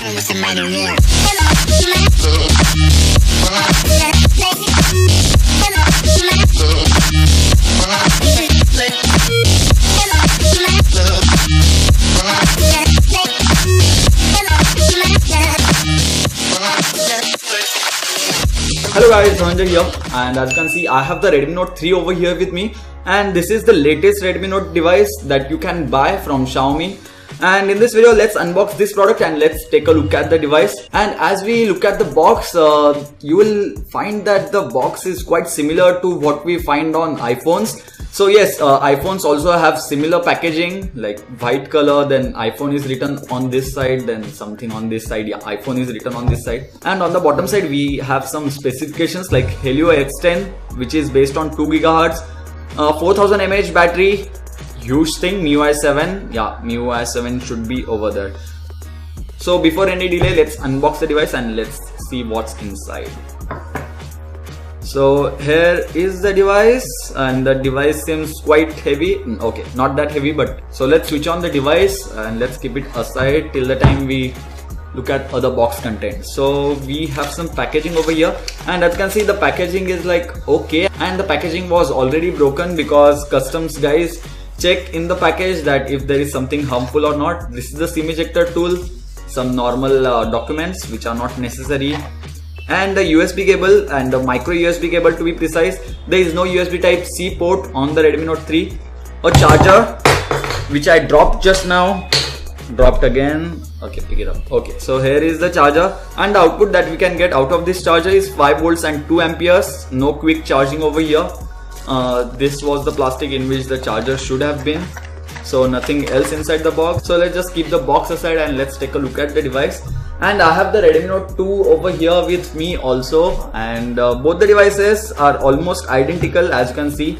Hello guys, Dhananjay here, and as you can see I have the Redmi Note 3 over here with me, and this is the latest Redmi Note device that you can buy from Xiaomi. And in this video let's unbox this product and let's take a look at the device. And as we look at the box, you will find that the box is quite similar to what we find on iPhones. So yes, iPhones also have similar packaging, like white color, then iPhone is written on this side, then something on this side, yeah, iPhone is written on this side. And on the bottom side we have some specifications like Helio X10, which is based on 2 GHz, 4000 mAh battery, huge thing, MIUI 7, yeah, MIUI 7 should be over there. So before any delay, let's unbox the device and let's see what's inside. So here is the device, and the device seems quite heavy. Okay, not that heavy, but so let's switch on the device and let's keep it aside till the time we look at other box content. So we have some packaging over here, and as you can see the packaging is like okay, and the packaging was already broken because customs guys check in the package that if there is something harmful or not. This is the SIM ejector tool, some normal documents which are not necessary, and the USB cable and the micro USB cable to be precise. There is no USB type C port on the Redmi Note 3. A charger which I dropped just now, dropped again. Okay, pick it up. Okay, so here is the charger, and the output that we can get out of this charger is 5 volts and 2 amperes. No quick charging over here. This was the plastic in which the charger should have been, so nothing else inside the box. So let's just keep the box aside and let's take a look at the device. And I have the Redmi Note 2 over here with me also, and both the devices are almost identical. As you can see,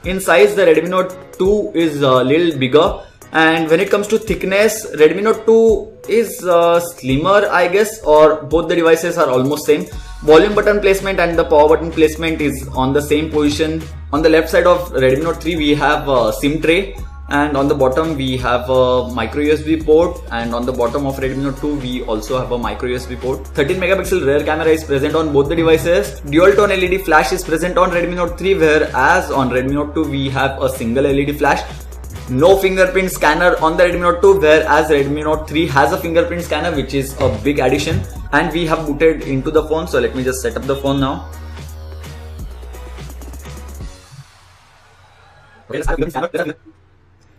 in size the Redmi Note 2 is a little bigger, and when it comes to thickness, Redmi Note 2 is slimmer, I guess, or both the devices are almost same. Volume button placement and the power button placement is on the same position. On the left side of Redmi Note 3 we have a SIM tray, and on the bottom we have a micro USB port, and on the bottom of Redmi Note 2 we also have a micro USB port. 13 megapixel rear camera is present on both the devices. Dual tone LED flash is present on Redmi Note 3, whereas on Redmi Note 2 we have a single LED flash. No fingerprint scanner on the Redmi Note 2, whereas Redmi Note 3 has a fingerprint scanner, which is a big addition. And we have booted into the phone, so let me just set up the phone now.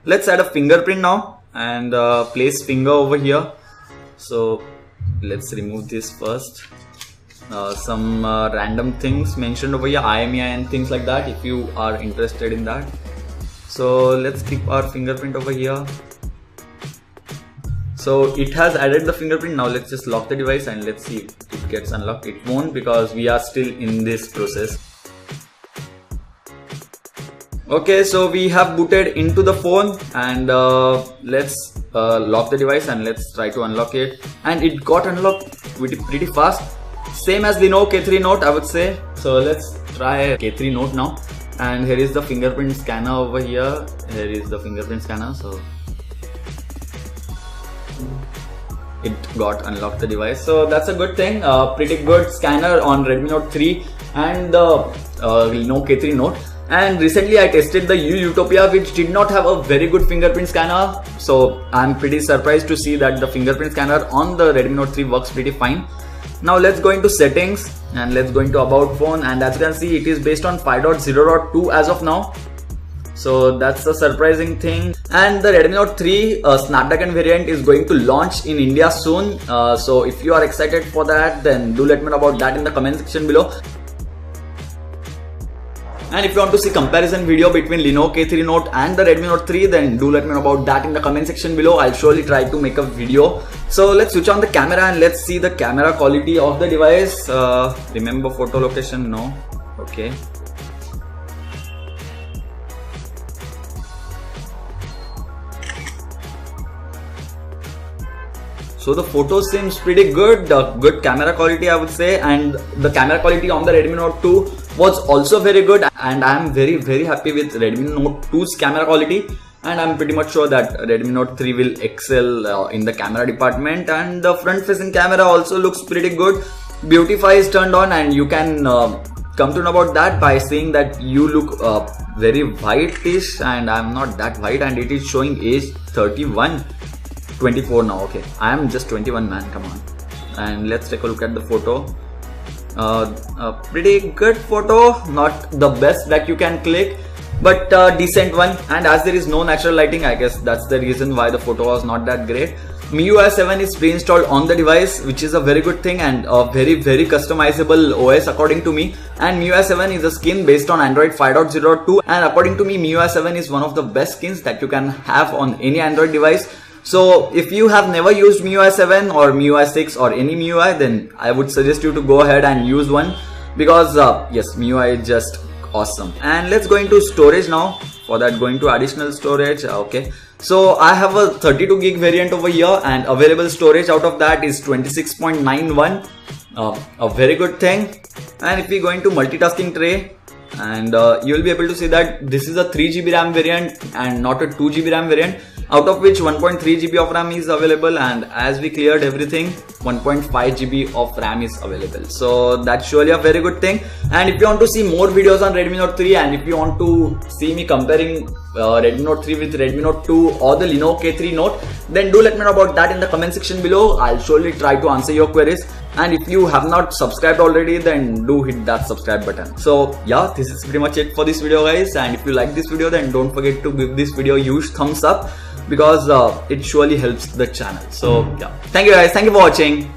Let's add a fingerprint now and place finger over here. So let's remove this first. Some random things mentioned over here, IMEI and things like that, if you are interested in that. So let's keep our fingerprint over here. So it has added the fingerprint. Now let's just lock the device and let's see if it gets unlocked. It won't, because we are still in this process. Okay, so we have booted into the phone, and let's lock the device and let's try to unlock it. And it got unlocked pretty fast. Same as Lenovo K3 Note, I would say. So let's try K3 Note now. And here is the fingerprint scanner over here. Here is the fingerprint scanner. So it got unlocked the device. So that's a good thing. Pretty good scanner on Redmi Note 3 and the Lenovo K3 Note. And recently I tested the Utopia, which did not have a very good fingerprint scanner. So I'm pretty surprised to see that the fingerprint scanner on the Redmi Note 3 works pretty fine. Now let's go into settings and let's go into about phone, and as you can see it is based on 5.0.2 as of now. So that's a surprising thing. And the Redmi Note 3 Snapdragon variant is going to launch in India soon. So if you are excited for that, then do let me know about that in the comment section below. And if you want to see comparison video between Lenovo K3 Note and the Redmi Note 3, then do let me know about that in the comment section below. I'll surely try to make a video. So let's switch on the camera and let's see the camera quality of the device. Remember photo location? No. Okay. So the photo seems pretty good, good camera quality I would say, and the camera quality on the Redmi Note 2 was also very good, and I am very happy with Redmi Note 2's camera quality. and I'm pretty much sure that Redmi Note 3 will excel in the camera department, and the front facing camera also looks pretty good. Beautify is turned on, and you can come to know about that by saying that you look very whitish, and I'm not that white, and it is showing age 31, 24 now. Okay, I am just 21, man, come on. And let's take a look at the photo. A pretty good photo, not the best that you can click, but decent one. And as there is no natural lighting, I guess that's the reason why the photo was not that great. MIUI 7 is pre-installed on the device, which is a very good thing and a very customizable OS according to me. And MIUI 7 is a skin based on Android 5.0.2, and according to me, MIUI 7 is one of the best skins that you can have on any Android device. So if you have never used MIUI 7 or MIUI 6 or any MIUI, then I would suggest you to go ahead and use one, because yes, MIUI is just awesome. And let's go into storage now. For that, going to additional storage. Okay, so I have a 32 gig variant over here, and available storage out of that is 26.91, a very good thing. And if we go into multitasking tray, and you will be able to see that this is a 3 GB RAM variant and not a 2 GB RAM variant, out of which 1.3 GB of RAM is available, and as we cleared everything, 1.5 GB of RAM is available. So that's surely a very good thing. And if you want to see more videos on Redmi Note 3, and if you want to see me comparing Redmi Note 3 with Redmi Note 2 or the Lenovo K3 Note, then do let me know about that in the comment section below. I'll surely try to answer your queries. And if you have not subscribed already, then do hit that subscribe button. So yeah, this is pretty much it for this video, guys. And if you like this video, then don't forget to give this video a huge thumbs up, because it surely helps the channel. So yeah, thank you guys, thank you for watching.